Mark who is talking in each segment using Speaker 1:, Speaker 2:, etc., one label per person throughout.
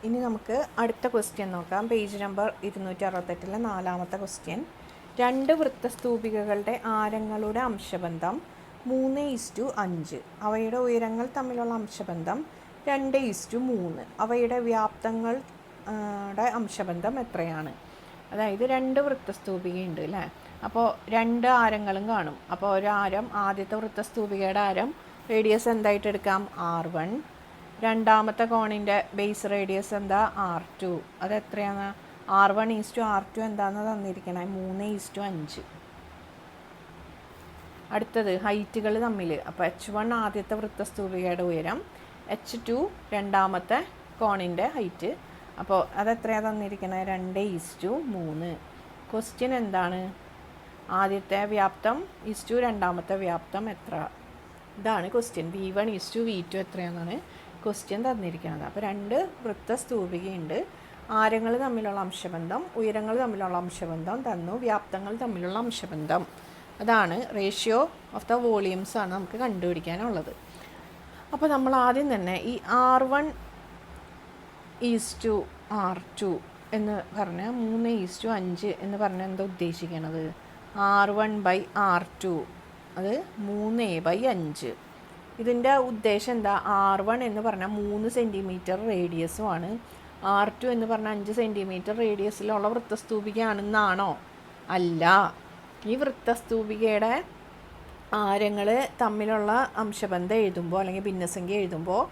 Speaker 1: ഇനി നമുക്ക് അടുത്ത ക്വസ്റ്റ്യൻ നോക്കാം. പേജ് നമ്പർ 268 നാലാമത്തെ ക്വസ്റ്റ്യൻ. രണ്ട് വൃത്തസ്തൂപികകളുടെ ആരങ്ങളുടെ അംശബന്ധം 3:5. അവയുടെ ഉയരങ്ങൾ തമ്മിലുള്ള അംശബന്ധം 2:3. അവയുടെ വ്യാപ്തങ്ങളുടെ അംശബന്ധം എത്രയാണ്? അതായത് രണ്ട് വൃത്തസ്തൂപികയുണ്ട് അല്ലേ. അപ്പോൾ രണ്ട് ആരങ്ങളും കാണും. അപ്പോൾ ഒരു ആരം, ആദ്യത്തെ വൃത്തസ്തൂപികയുടെ ആരം റേഡിയസ് എന്തായിട്ട് എടുക്കാം? R1. രണ്ടാമത്തെ കോണിൻ്റെ ബേസ് റേഡിയസ് എന്താ? R2. അത് എത്രയാണ്? R1:R2 എന്താണെന്ന് തന്നിരിക്കണേ? 3:5. അടുത്തത് ഹൈറ്റുകൾ തമ്മിൽ. അപ്പോൾ H1 ആദ്യത്തെ വൃത്തസ്തൂപികയുടെ ഉയരം, H2 രണ്ടാമത്തെ കോണിൻ്റെ ഹൈറ്റ്. അപ്പോൾ അതെത്രയാണ് തന്നിരിക്കണേ? 2:3. ക്വസ്റ്റ്യൻ എന്താണ്? ആദ്യത്തെ വ്യാപ്തം ഈസ്റ്റു രണ്ടാമത്തെ വ്യാപ്തം എത്ര? ഇതാണ് ക്വസ്റ്റ്യൻ. V1:V2 എത്രയാണെന്നാണ് ക്വസ്റ്റ്യൻ തന്നിരിക്കുന്നത്. അപ്പോൾ രണ്ട് വൃത്തസ്തൂപികയുണ്ട്. ആരങ്ങൾ തമ്മിലുള്ള അംശബന്ധം, ഉയരങ്ങൾ തമ്മിലുള്ള അംശബന്ധം തന്നു, വ്യാപ്തങ്ങൾ തമ്മിലുള്ള അംശബന്ധം. അതാണ് റേഷ്യോ ഓഫ് ദ വോളിയൂംസ് ആണ് നമുക്ക് കണ്ടുപിടിക്കാനുള്ളത്. അപ്പോൾ നമ്മൾ ആദ്യം തന്നെ ഈ R1:R2 എന്ന് പറഞ്ഞാൽ 3:5 എന്ന് പറഞ്ഞാൽ എന്താ ഉദ്ദേശിക്കണത്? R1/R2 അത് 3/5. ഇതിൻ്റെ ഉദ്ദേശം എന്താ? R1 എന്ന് പറഞ്ഞാൽ 3 സെൻറ്റിമീറ്റർ റേഡിയസുമാണ്, R2 എന്ന് പറഞ്ഞാൽ 5 സെൻറ്റിമീറ്റർ റേഡിയസിലുള്ള വൃത്തസ്തൂപികയാണെന്നാണോ? അല്ല. ഈ വൃത്തസ്തൂപികയുടെ ആരങ്ങൾ തമ്മിലുള്ള അംശബന്ധം എഴുതുമ്പോൾ അല്ലെങ്കിൽ ഭിന്നസംഖ്യ എഴുതുമ്പോൾ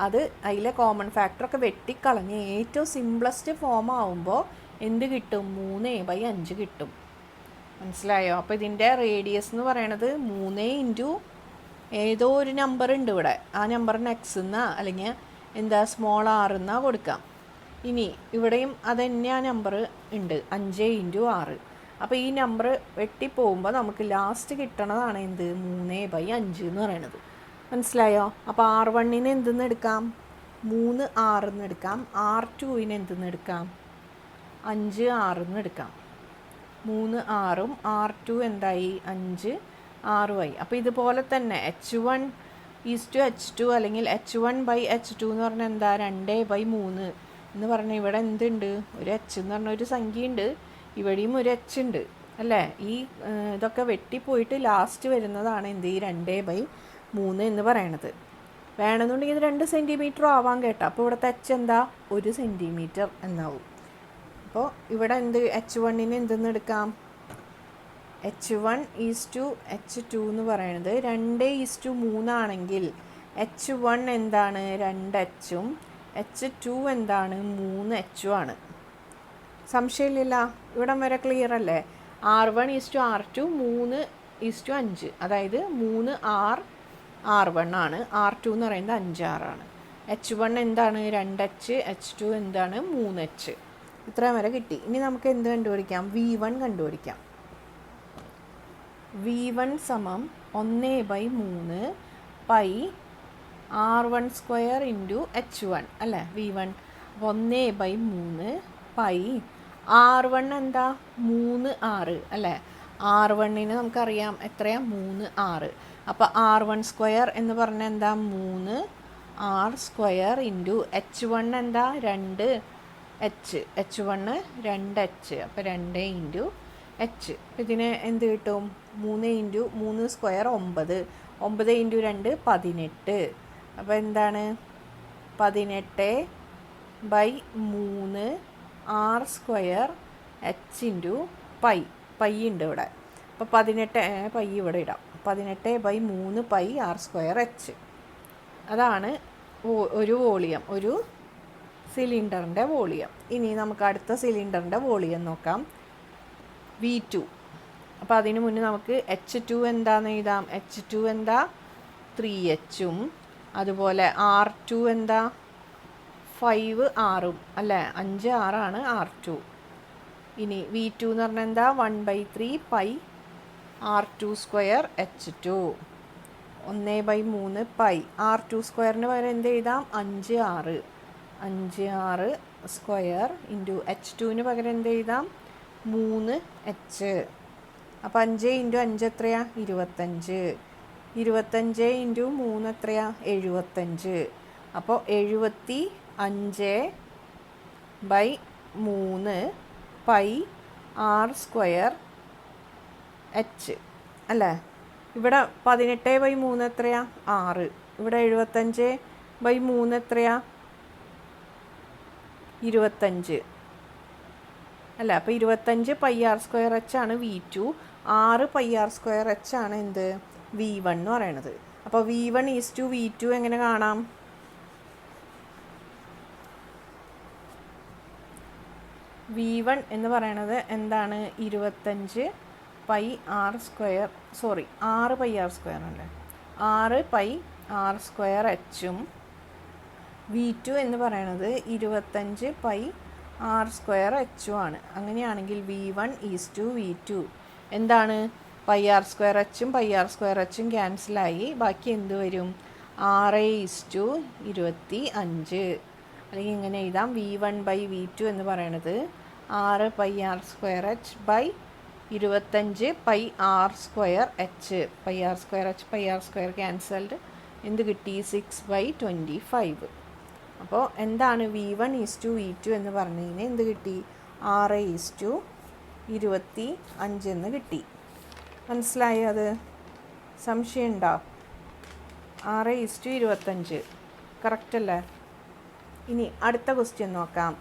Speaker 1: അത് അതിലെ കോമൺ ഫാക്ടറൊക്കെ വെട്ടിക്കളഞ്ഞ് ഏറ്റവും സിംപ്ലസ്റ്റ് ഫോം ആവുമ്പോൾ എന്ത് കിട്ടും? 3/5 കിട്ടും. മനസ്സിലായോ? അപ്പോൾ ഇതിൻ്റെ റേഡിയസ് എന്ന് പറയണത് 3 ഏതോ ഒരു നമ്പർ ഉണ്ട് ഇവിടെ. ആ നമ്പറിന് X എന്നാ അല്ലെങ്കിൽ എന്താ സ്മോൾ r എന്നാ കൊടുക്കാം. ഇനി ഇവിടെയും അത് തന്നെ ആ നമ്പർ ഉണ്ട്, 5 × 6. അപ്പോൾ ഈ നമ്പർ വെട്ടിപ്പോകുമ്പോൾ നമുക്ക് ലാസ്റ്റ് കിട്ടണതാണ് എന്ത്? 3/5 എന്ന് പറയണത്. മനസ്സിലായോ? അപ്പോൾ R1 എന്തെന്ന് എടുക്കാം? 3r എന്ന് എടുക്കാം. R2 എന്തെന്ന് എടുക്കാം? 5r എന്ന് എടുക്കാം. 3rഉം R2 എന്തായി? 5r ആയി. അപ്പോൾ ഇതുപോലെ തന്നെ H1:H2 അല്ലെങ്കിൽ H1/H2 എന്ന് പറഞ്ഞാൽ എന്താ? 2/3 എന്ന് പറഞ്ഞാൽ ഇവിടെ എന്തുണ്ട്? ഒരു H എന്ന് പറഞ്ഞ ഒരു സംഖ്യ ഉണ്ട്, ഇവിടെയും ഒരു H ഉണ്ട് അല്ലേ. ഈ ഇതൊക്കെ വെട്ടിപ്പോയിട്ട് ലാസ്റ്റ് വരുന്നതാണ് എന്ത്? ഈ 2/3 എന്ന് പറയണത്. വേണമെന്നുണ്ടെങ്കിൽ ഇത് 2 സെൻറ്റിമീറ്റർ ആവാൻ കേട്ടോ. അപ്പോൾ ഇവിടുത്തെ H എന്താ? 1 സെൻറ്റിമീറ്റർ എന്നാവും. അപ്പോൾ ഇവിടെ എന്ത്? H1 എന്തെന്ന് എടുക്കാം? H1:H2 എന്ന് പറയുന്നത് 2:3 ആണെങ്കിൽ H1 എന്താണ്? 2Hഉം H2 എന്താണ്? 3Hഉം ആണ്. സംശയമില്ല, ഇവിടം വരെ ക്ലിയർ അല്ലേ? R1:R2 3:5, അതായത് 3r ആണ്, R2 എന്ന് പറയുന്നത് 5r ആണ്. H1 എന്താണ്? 2H, H2 എന്താണ്? 3H. ഇത്രയും വരെ കിട്ടി. ഇനി നമുക്ക് എന്ത് കണ്ടുപിടിക്കാം? V1 കണ്ടുപിടിക്കാം. V1 = 1/3 π r1² × H1 അല്ലേ. V1 1/3 π R1 എന്താ? 3r അല്ലേ. R1 നമുക്കറിയാം എത്രയാ? 3r. അപ്പോൾ R1² എന്ന് പറഞ്ഞാൽ എന്താ? 3r² × H1 എന്താ? 2H. H1 2H. അപ്പോൾ 2 × H. ഇതിന് എന്ത് കിട്ടും? 3 × 3² 9. 9 × 2 18. അപ്പോൾ എന്താണ്? 18/3 r² H × π. പൈ ഉണ്ട് ഇവിടെ. അപ്പോൾ 18 പൈ ഇവിടെ ഇടാം. 18/3 π r² H. അതാണ് ഒരു വോളിയം, ഒരു സിലിണ്ടറിൻ്റെ വോളിയം. ഇനി നമുക്ക് അടുത്ത സിലിണ്ടറിൻ്റെ വോളിയം നോക്കാം. V2. അപ്പോൾ അതിന് മുന്നേ നമുക്ക് H2 എന്താണെന്ന് എഴുതാം. H2 എന്താ? 3Hഉം അതുപോലെ R2 എന്താ? 5r അല്ലേ. 5r ആണ് R2. ഇനി V2 എന്ന് പറഞ്ഞാൽ എന്താ? 1/3 π r2² H2. 1/3 π r2² പകരം എന്ത് എഴുതാം? 5r. 5r² × H2 പകരം എന്ത് എഴുതാം? 3H. അപ്പോൾ 5 × 5 എത്രയാ? 25. 25 × 3 എത്രയാ? 75. അപ്പോൾ 75 by 3 pi R square H അല്ലേ. ഇവിടെ 18/3 എത്രയാ? 6. ഇവിടെ 75/3 എത്രയാ? 25 അല്ല. അപ്പോൾ 25 പൈ ആർ സ്ക്വയർ എച്ച് ആണ് V2, 6 pi R square H ആണ് എന്ത്? V1 എന്ന് പറയണത്. അപ്പോൾ V1 ഈസ് V2 എങ്ങനെ കാണാം? V1 എന്ന് പറയണത് എന്താണ്? 25 pi R square 6 pi R square അല്ലേ. 6 പൈ ആർ സ്ക്വയർ എച്ചും V2 എന്ന് പറയണത് 25 പൈ ആർ സ്ക്വയർ എച്ചും ആണ്. അങ്ങനെയാണെങ്കിൽ V1 ഈസ് V2 എന്താണ്? പൈ ആർ സ്ക്വയർ എച്ചും പൈ ആർ സ്ക്വയർ എച്ചും ക്യാൻസലായി. ബാക്കി എന്ത് വരും? 6:25. അല്ലെങ്കിൽ ഇങ്ങനെ എഴുതാം, V1/V2 എന്ന് പറയണത് 6 pi R square H by 25 pi R square H. Pi R square H pi R square cancelled. എന്ത് കിട്ടി? 6/25. അപ്പോൾ എന്താണ്? V1 ഈസ് V2 എന്ന് പറഞ്ഞു കഴിഞ്ഞാൽ എന്ത് കിട്ടി? 6:25 എന്ന് കിട്ടി. മനസ്സിലായോ? അത് സംശയം ഉണ്ടോ? 6:25 കറക്റ്റ് അല്ലേ? ഇനി അടുത്ത ക്വസ്റ്റ്യൻ നോക്കാം.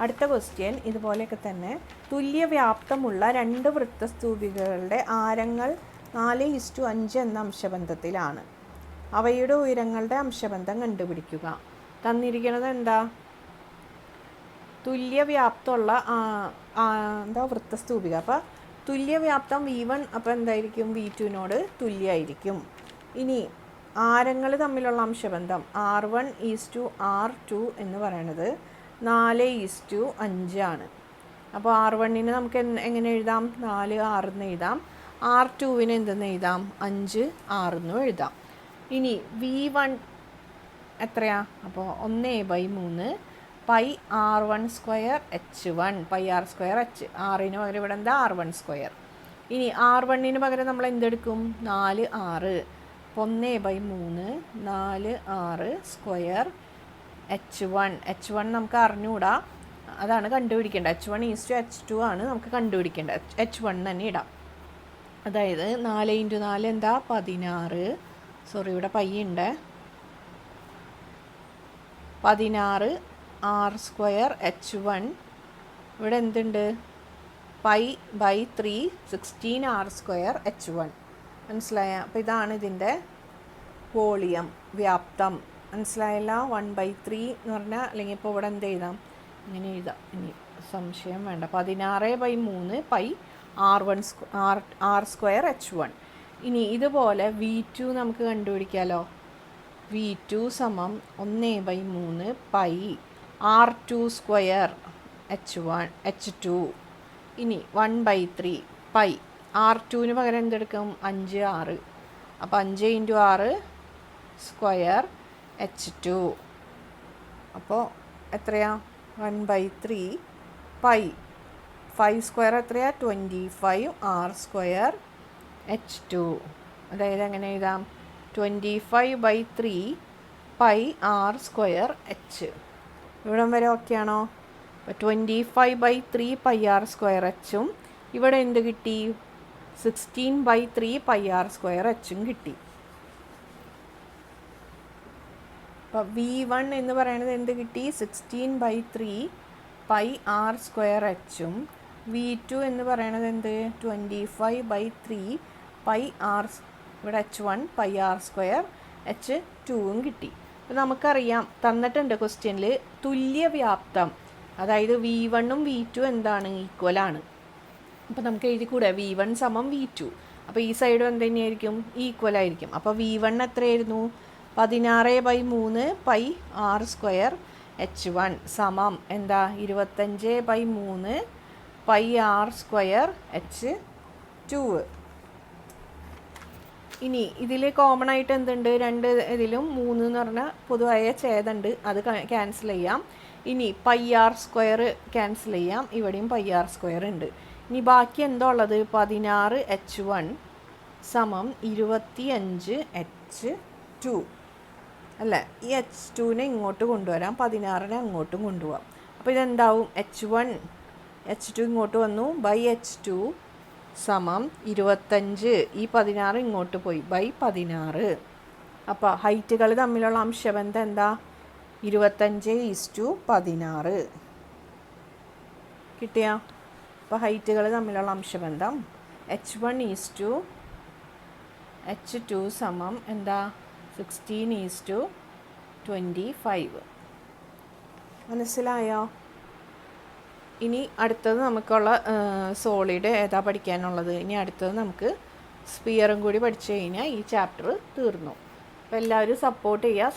Speaker 1: അടുത്ത ക്വസ്റ്റ്യൻ ഇതുപോലെയൊക്കെ തന്നെ. തുല്യ വ്യാപ്തമുള്ള 2 വൃത്തസ്തൂപികകളുടെ ആരങ്ങൾ 4:5 എന്ന അംശബന്ധത്തിലാണ്. അവയുടെ ഉയരങ്ങളുടെ അംശബന്ധം കണ്ടുപിടിക്കുക. തന്നിരിക്കുന്നത് എന്താ? തുല്യ വ്യാപ്തമുള്ള വൃത്തസ്തൂപിക. അപ്പോൾ തുല്യവ്യാപ്തം V1 അപ്പോൾ എന്തായിരിക്കും? V2നോട് തുല്യമായിരിക്കും. ഇനി ആരങ്ങൾ തമ്മിലുള്ള അംശബന്ധം R1 ഈസ് R2 എന്ന് പറയണത് 4:5 ആണ്. അപ്പോൾ R1ന് നമുക്ക് എങ്ങനെ എഴുതാം? 4:6 എന്ന് എഴുതാം. R2ന് എന്തെന്ന് എഴുതാം? 5:6 എന്ന് എഴുതാം. ഇനി V1 എത്രയാ? അപ്പോൾ 1/3 pi R1 square H1 pi R square H. ആറിന് പകരം ഇവിടെ എന്താ? R1 square. ഇനി R1ന് പകരം നമ്മൾ എന്തെടുക്കും? 4:6. 1/3 4:6 സ്ക്വയർ H1 നമുക്ക് അറിഞ്ഞുകൂടാ, അതാണ് കണ്ടുപിടിക്കേണ്ടത്. H1 ഈസ് H2 ആണ് നമുക്ക് കണ്ടുപിടിക്കേണ്ടത്. H1 തന്നെ ഇടാം. അതായത് 4 × 4 എന്താ? 16. ഇവിടെ പൈ ഉണ്ട്. 16 ആർ സ്ക്വയർ H1. ഇവിടെ എന്തുണ്ട്? π/3 16 ആർ സ്ക്വയർ H1. മനസ്സിലായ? അപ്പോൾ ഇതാണ് ഇതിൻ്റെ വോളിയം, വ്യാപ്തം. മനസ്സിലായല്ല? 1/3 എന്ന് പറഞ്ഞാൽ, അല്ലെങ്കിൽ ഇപ്പോൾ ഇവിടെ എന്ത് എഴുതാം? ഇങ്ങനെ എഴുതാം. ഇനി സംശയം വേണ്ട. 16/3 പൈ ആർ സ്ക്വയർ H1. ഇനി ഇതുപോലെ V2 നമുക്ക് കണ്ടുപിടിക്കാമല്ലോ. V2 സമം 1/3 പൈ R2 സ്ക്വയർ H2. ഇനി 1/3 പൈ R2ന് പകരം എന്തെടുക്കും? 5:6. അപ്പോൾ 5 × 6 സ്ക്വയർ H2. അപ്പോൾ എത്രയാ? 1/3 പൈ 5 സ്ക്വയർ എത്രയാ? 25 ആർ സ്ക്വയർ H2. അതായത് എങ്ങനെ എഴുതാം? 25/3 പൈ ആർ സ്ക്വയർ എച്ച്. ഇവിടം വരെ ഓക്കെയാണോ? അപ്പോൾ 25/3 പൈ ആർ സ്ക്വയർ എച്ചും ഇവിടെ എന്ത് കിട്ടി? 16/3 പൈ ആർ സ്ക്വയർ എച്ചും കിട്ടി. അപ്പോൾ V1 എന്ന് പറയുന്നത് എന്ത് കിട്ടി? 16/3 പൈ ആർ സ്ക്വയർ എച്ചും V2 എന്ന് പറയുന്നത് എന്ത്? 25/3 പൈ ആർ, ഇവിടെ H1 പൈ ആർ സ്ക്വയർ H2ഉം കിട്ടി. അപ്പോൾ നമുക്കറിയാം, തന്നിട്ടുണ്ട് ക്വസ്റ്റ്യനിൽ തുല്യവ്യാപ്തം, അതായത് V1ഉം V2 എന്താണ്? ഈക്വലാണ്. അപ്പോൾ നമുക്ക് എഴുതിക്കൂടെ? V1 സമം V2. അപ്പോൾ ഈ സൈഡും എന്ത് തന്നെയായിരിക്കും? ഈക്വൽ ആയിരിക്കും. അപ്പോൾ V1 എത്രയായിരുന്നു? 16/3 പൈ ആർ സ്ക്വയർ H1 സമം എന്താ? 25/3 പൈ ആർ സ്ക്വയർ H2. ഇനി ഇതിൽ കോമൺ ആയിട്ട് എന്തുണ്ട്? രണ്ട് ഇതിലും 3 എന്ന് പറഞ്ഞാൽ പൊതുവായ ഛേദമുണ്ട്, അത് ക്യാൻസൽ ചെയ്യാം. ഇനി പൈ ആർ സ്ക്വയർ ക്യാൻസൽ ചെയ്യാം, ഇവിടെയും പൈ ആർ സ്ക്വയർ ഉണ്ട്. ഇനി ബാക്കി എന്താ ഉള്ളത്? 16 H1 സമം 25H2 അല്ലേ? ഈ H2നെ ഇങ്ങോട്ട് കൊണ്ടുവരാം, 16നെ അങ്ങോട്ടും കൊണ്ടുപോകാം. അപ്പോൾ ഇതെന്താവും? H2 ഇങ്ങോട്ട് വന്നു ബൈ H2 സമം 25, ഈ 16 ഇങ്ങോട്ട് പോയി ബൈ 16. അപ്പോൾ ഹൈറ്റുകൾ തമ്മിലുള്ള അംശബന്ധം എന്താ? 25:16 കിട്ടിയ? അപ്പോൾ ഹൈറ്റുകൾ തമ്മിലുള്ള അംശബന്ധം H1:H2 സമം എന്താ? 16:25. മനസ്സിലായോ? ഇനി അടുത്തത് നമുക്കുള്ള സോളിഡ് ഏതാ പഠിക്കാനുള്ളത്? ഇനി അടുത്തത് നമുക്ക് സ്പിയറും കൂടി പഠിച്ചു കഴിഞ്ഞാൽ ഈ ചാപ്റ്റർ തീർന്നു. അപ്പോൾ എല്ലാവരും സപ്പോർട്ട് ചെയ്യുക.